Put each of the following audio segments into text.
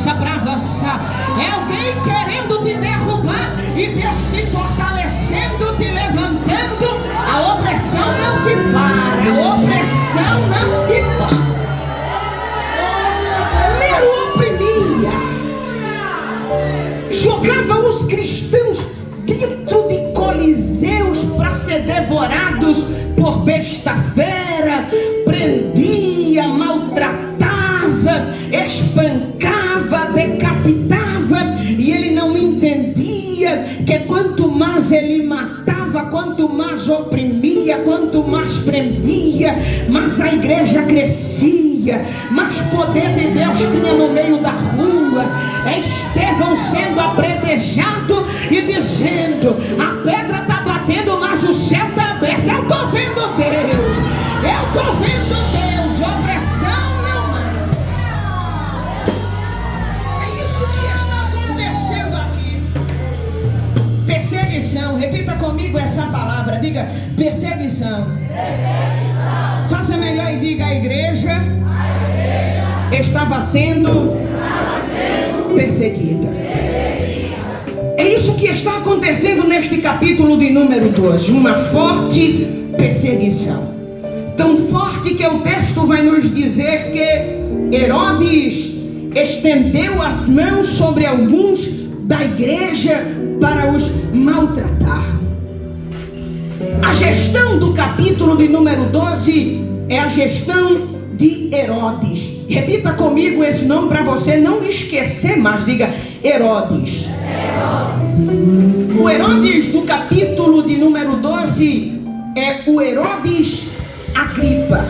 força para avançar. É alguém querendo te derrubar e Deus te fortalecendo, te levantando. A opressão não te para, a opressão não te para. Nero oprimia, jogava os cristãos dentro de coliseus para ser devorados por besta fera, prendia, maltratava, espancava, decapitava, e ele não entendia que quanto mais ele matava, quanto mais oprimia, quanto mais prendia, mais a igreja crescia, mais poder de Deus tinha no meio da rua. É Estevão sendo apredejado e dizendo: a pedra está batendo, mas o céu está aberto. Eu estou vendo Deus, eu estou vendo Deus. Opressão não mata. É isso que está acontecendo aqui. Perseguição. Repita comigo essa palavra. Diga: perseguição. Perseguição. Faça melhor e diga: a igreja estava sendo perseguida. É isso que está acontecendo neste capítulo de número 2. Uma forte perseguição. Tão forte que o texto vai nos dizer que Herodes estendeu as mãos sobre alguns da igreja para os maltratar. A gestão do capítulo de número 12 é a gestão de Herodes. Repita comigo esse nome para você não esquecer mais. Diga: Herodes. O Herodes do capítulo de número 12 é o Herodes Agripa.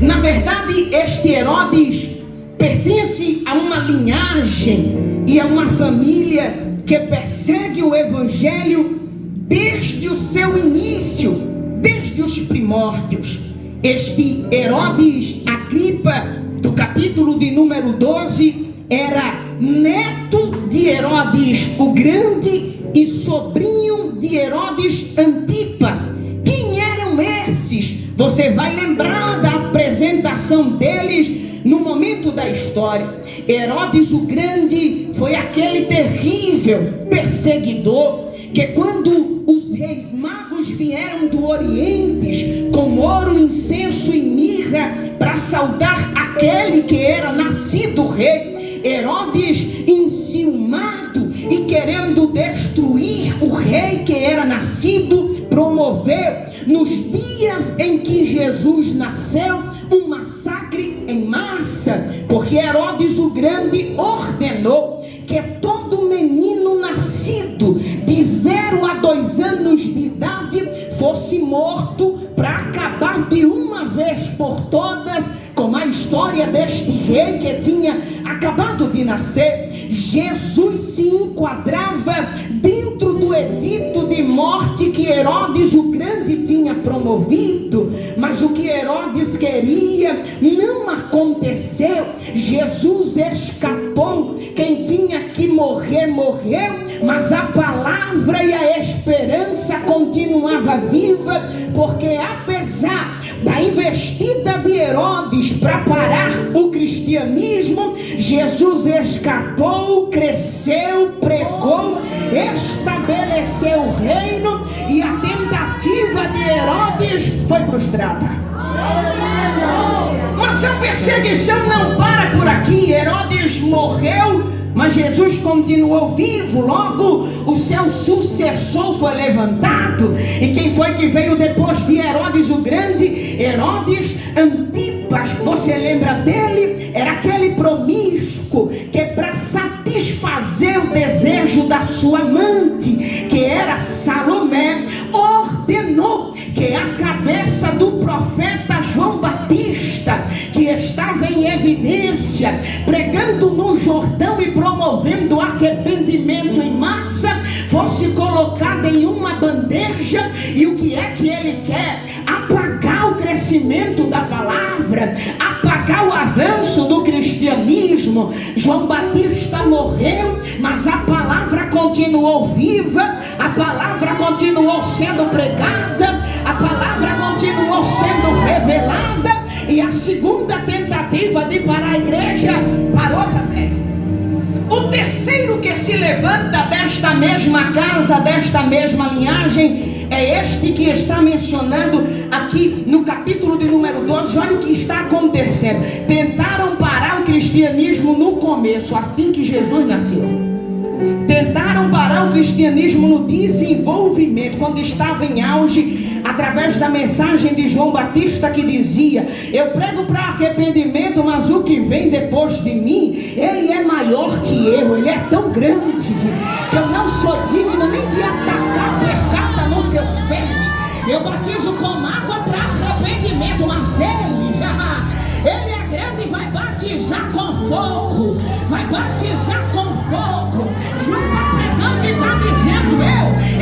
Na verdade, este Herodes pertence a uma linhagem e a uma família que persegue o evangelho desde o seu início, desde os primórdios. Este Herodes Agripa do capítulo de número 12 era neto de Herodes o Grande e sobrinho de Herodes Antipas. Quem eram esses? Você vai lembrar da apresentação deles no momento da história. Herodes o Grande foi aquele terrível perseguidor que, quando os reis magos vieram do Oriente com ouro, incenso e mirra para saudar aquele que era nascido rei, Herodes, enciumado e querendo destruir o rei que era nascido, promoveu nos dias em que Jesus nasceu um massacre em massa, porque Herodes o Grande ordenou que todo menino nascido de 0 a 2 anos de idade fosse morto, para acabar de uma vez por todas com a história deste rei que tinha acabado de nascer. Jesus se enquadrava dentro do edito de morte que Herodes o Grande tinha promovido, mas o que Herodes queria não aconteceu. Jesus escapou. Quem tinha que morrer, morreu, mas a palavra e a esperança continuava viva, porque apesar da investida de Herodes para parar o cristianismo, Jesus escapou, cresceu, pregou, estabeleceu o reino, e a tentativa de Herodes foi frustrada. Mas a perseguição não para por aqui. Herodes morreu, mas Jesus continuou vivo. Logo o seu sucessor foi levantado. E quem foi que veio depois de Herodes o Grande? Herodes Antipas. Você lembra dele? Era aquele promíscuo que, para satisfazer o desejo da sua amante, que era Salomé, ordenou que a cabeça do profeta João Batista, que estava em evidência, pregando no Jordão e promovendo arrependimento em massa, fosse colocada em uma bandeja. E o que é que ele quer? Apagar o crescimento da palavra, apagar o avanço do cristianismo. João Batista morreu, mas a palavra continuou viva, a palavra continuou sendo pregada, a palavra continuou sendo revelada. E a segunda tentativa de parar a igreja parou também. terceiro que se levanta desta mesma casa, desta mesma linhagem, é este que está mencionado aqui no capítulo de número 12. Olha o que está acontecendo. Tentaram parar o cristianismo no começo, assim que Jesus nasceu. Tentaram parar o cristianismo no desenvolvimento, quando estava em auge, através da mensagem de João Batista, que dizia: eu prego para arrependimento, mas o que vem depois de mim, ele é maior que eu, ele é tão grande que eu não sou digno nem de atacar a pecata nos seus pés. Eu batizo com água para arrependimento, mas ele é grande e vai batizar com fogo, vai batizar com fogo. João está pregando e está dizendo: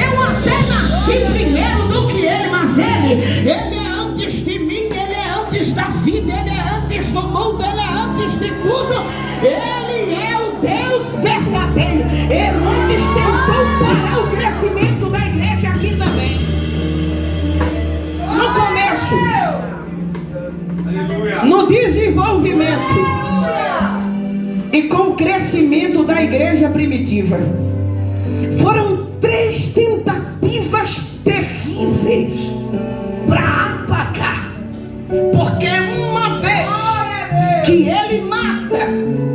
eu até nasci primeiro do que ele, mas ele é antes de mim, ele é antes da vida, ele é antes do mundo, ele é antes de tudo, ele é o Deus verdadeiro. Herodes tentou parar o crescimento da igreja aqui também. No começo, no desenvolvimento e com o crescimento da igreja primitiva, foram 3 tentativas terríveis para apagar, porque uma vez que ele mata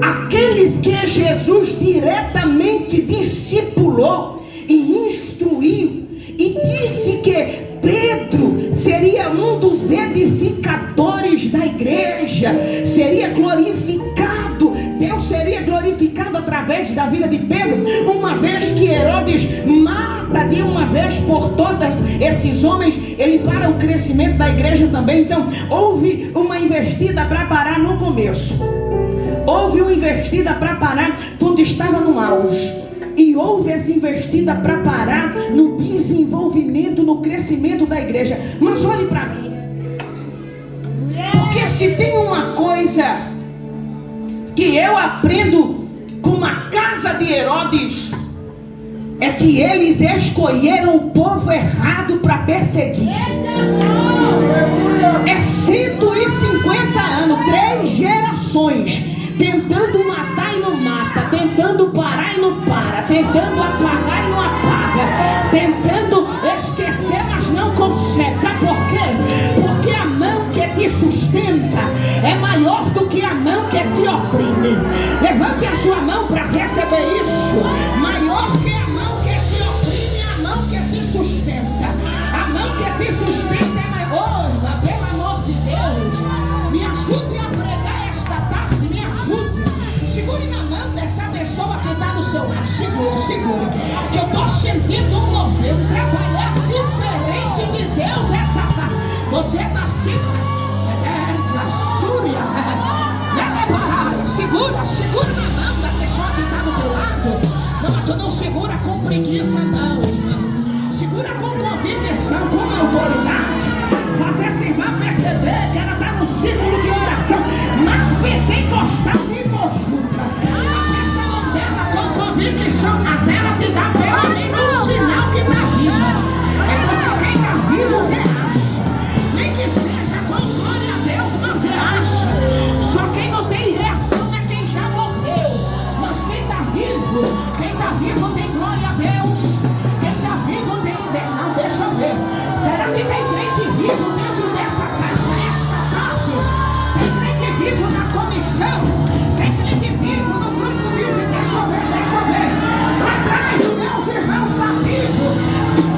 aqueles que Jesus diretamente discipulou e instruiu, e disse que Pedro seria um dos edificadores da igreja, seria glorificado, Deus seria glorificado através da vida de Pedro. Uma vez que Herodes mata de uma vez por todas esses homens, ele para o crescimento da igreja também. Então houve uma investida para parar no começo, houve uma investida para parar quando estava no auge, e houve essa investida para parar no desenvolvimento, no crescimento da igreja. Mas olhe para mim, porque se tem uma coisa que eu aprendo com a casa de Herodes, é que eles escolheram o povo errado para perseguir. É 150 anos, 3 gerações tentando matar e não mata, tentando parar e não para, tentando apagar e não apaga, tentando esquecer, mas não consegue. Sabe por quê? Porque a mão que te sustenta é maior do que a mão que te oprime. Levante a sua mão para receber isso. Maior que a mão que te oprime é a mão que te sustenta. A mão que te sustenta é maior. Oh, pelo amor de Deus, me ajude a pregar esta tarde, me ajude. Segure na mão dessa pessoa que está do seu lado. Segure, que eu estou sentindo um mover, um trabalhar diferente de Deus essa tarde. Você está assim, segura na mão da pessoa que está do teu lado. Não, tu não segura com preguiça não, irmão. Segura com convicção, com autoridade. Faz essa irmã perceber que ela está no círculo de oração, mas pentecostal de postura. Aperta a mão dela com convicção, até ela te dá pelo menos um sinal que está viva. É porque quem está vivo reage. Nem que seja com glória a Deus, mas reage. Só quem não tem reação é quem já morreu. Mas quem está vivo tem glória a Deus. Quem está vivo tem. Não, deixa eu ver. Será que tem crente vivo dentro dessa casa esta tarde? Tem crente vivo na comissão? Tem crente vivo no grupo vivo? Deixa eu ver. Lá atrás os meus irmãos estão vivos.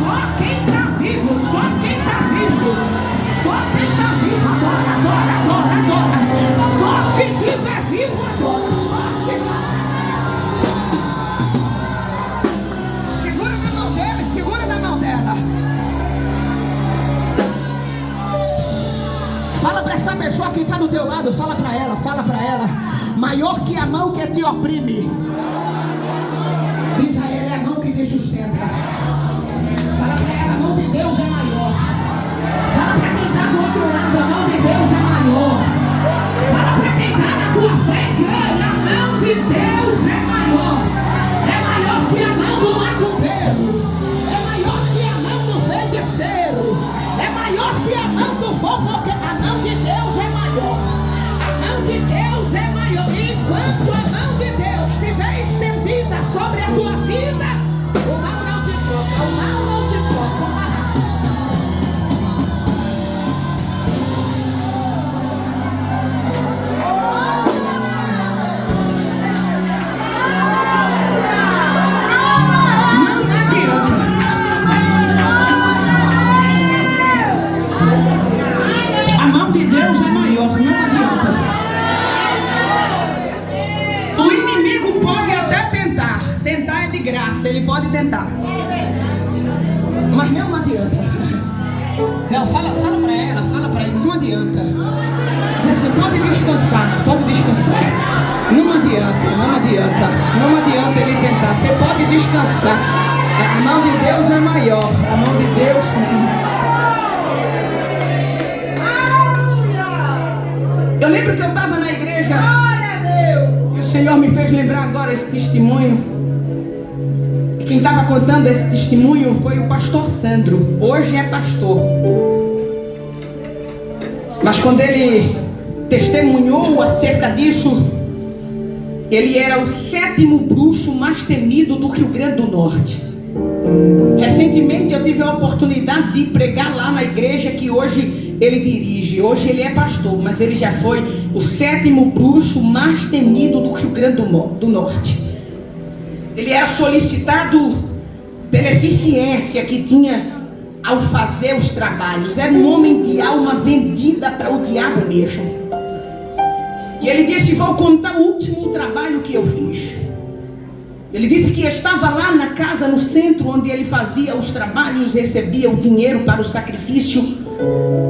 Só quem está vivo, só quem está vivo. Só quem está vivo agora. Só se tiver vivo agora. Só se segura na mão dela. Fala para essa pessoa que está do teu lado, fala para ela, maior que a mão que te oprime. Diz a ela, é a mão que te sustenta. Fala para ela, a mão de Deus é maior. Fala para quem está do outro lado, a mão de Deus é maior. Fala para quem está na tua frente, olha, a mão de Deus é maior. É maior que a mão do macumbeiro. É maior que a mão do feiticeiro. É maior que a mão do fofoqueiro. A mão de Deus é maior. A mão de Deus é maior. Enquanto a mão de Deus estiver estendida graça, ele pode tentar. Mas não adianta. Não, fala para ela, não adianta. Você pode descansar. Não adianta ele tentar. Você pode descansar. A mão de Deus é maior. A mão de Deus. Eu lembro que eu estava na igreja. E o Senhor me fez lembrar agora esse testemunho. E quem estava contando esse testemunho foi o pastor Sandro. Hoje é pastor. Mas quando ele testemunhou acerca disso, ele era o 7º bruxo mais temido do Rio Grande do Norte. Recentemente eu tive a oportunidade de pregar lá na igreja que hoje ele dirige. Hoje ele é pastor, mas ele já foi o 7º bruxo mais temido do Rio Grande do Norte. Ele era solicitado pela eficiência que tinha ao fazer os trabalhos. Era um homem de alma vendida para o diabo mesmo. E ele disse: vou contar o último trabalho que eu fiz. Ele disse que estava lá na casa, no centro, onde ele fazia os trabalhos, recebia o dinheiro para o sacrifício,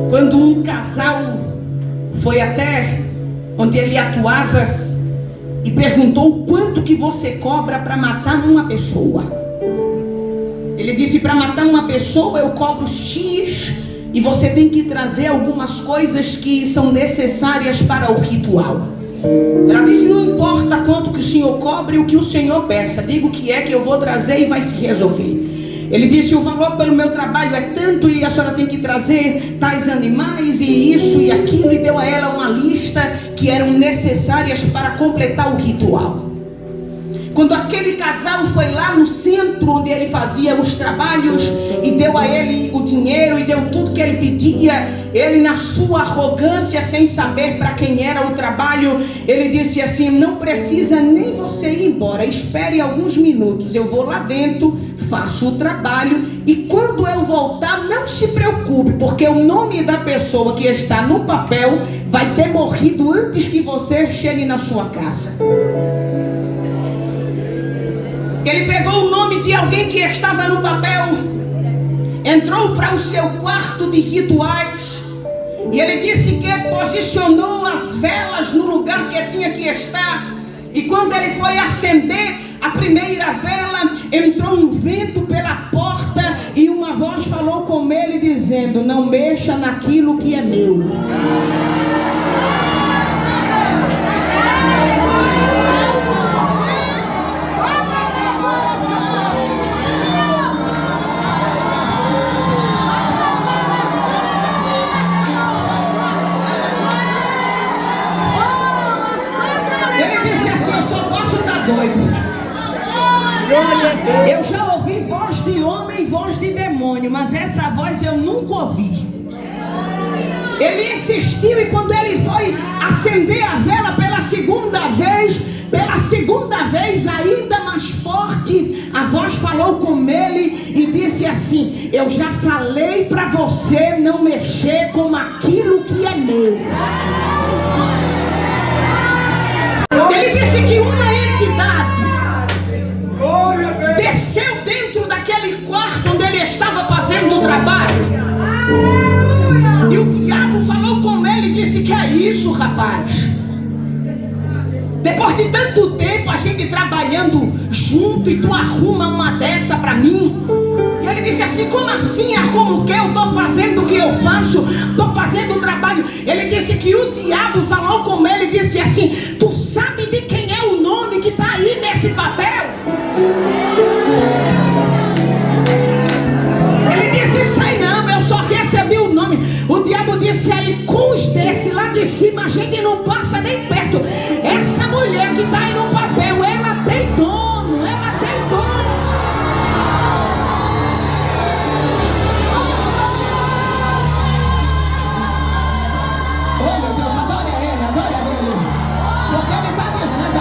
quando um casal foi até onde ele atuava e perguntou: quanto que você cobra para matar uma pessoa? Ele disse: para matar uma pessoa eu cobro X, e você tem que trazer algumas coisas que são necessárias para o ritual. Ela disse: não importa quanto que o senhor cobre, o que o senhor peça, diga o que é que eu vou trazer e vai se resolver. Ele disse: o valor pelo meu trabalho é tanto, e a senhora tem que trazer tais animais e isso e aquilo, e deu a ela uma lista que eram necessárias para completar o ritual. Quando aquele casal foi lá no centro onde ele fazia os trabalhos e deu a ele o dinheiro e deu tudo que ele pedia, ele, na sua arrogância, sem saber para quem era o trabalho, ele disse assim: não precisa nem você ir embora, espere alguns minutos, eu vou lá dentro, faço o trabalho, e quando eu voltar, não se preocupe, porque o nome da pessoa que está no papel vai ter morrido antes que você chegue na sua casa. Ele pegou o nome de alguém que estava no papel, entrou para o seu quarto de rituais, e ele disse que posicionou as velas no lugar que tinha que estar. E quando ele foi acender a primeira vela, entrou um vento pela porta e uma voz falou com ele dizendo: não mexa naquilo que é meu. Eu já ouvi voz de homem e voz de demônio, mas essa voz eu nunca ouvi. Ele insistiu, e quando ele foi acender a vela pela segunda vez, ainda mais forte, a voz falou com ele e disse assim: eu já falei para você não mexer com aquilo que é meu. Ele disse que uma entidade desceu dentro daquele quarto onde ele estava fazendo o trabalho, e o diabo falou com ele e disse: que é isso, rapaz? Depois de tanto tempo a gente trabalhando junto, e tu arruma uma dessa para mim? E ele disse assim: como assim arrumo o que? Eu estou fazendo o que eu faço, estou fazendo o trabalho. Ele disse que o diabo falou com ele e disse assim: tu sabe de quem é o nome que está aí nesse papel? Ele disse: sei não, eu só recebi o nome. O diabo disse: aí com os desse lá de cima a gente não passa nem perto. Essa mulher que está aí no papel, ela tem dono, ela tem dono. Oh meu Deus, adore a ele, porque ele está dizendo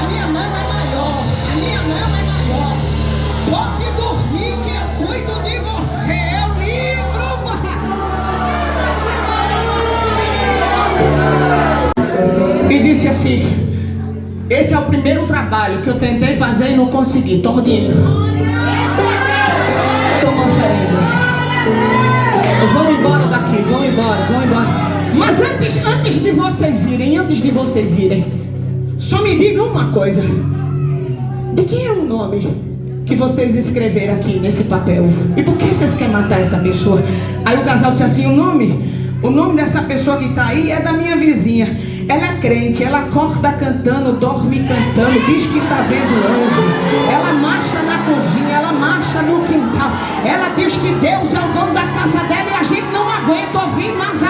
Esse é o primeiro trabalho que eu tentei fazer e não consegui. Toma dinheiro. Toma oferenda. Vão embora daqui, vão embora. Mas antes de vocês irem, só me digam uma coisa. De quem é o nome que vocês escreveram aqui nesse papel? E por que vocês querem matar essa pessoa? Aí o casal disse assim, o nome dessa pessoa que está aí é da minha vizinha. Ela é crente, ela acorda cantando, dorme cantando, diz que está vendo anjo. Ela marcha na cozinha, ela marcha no quintal. Ela diz que Deus é o dono da casa dela e a gente não aguenta ouvir mais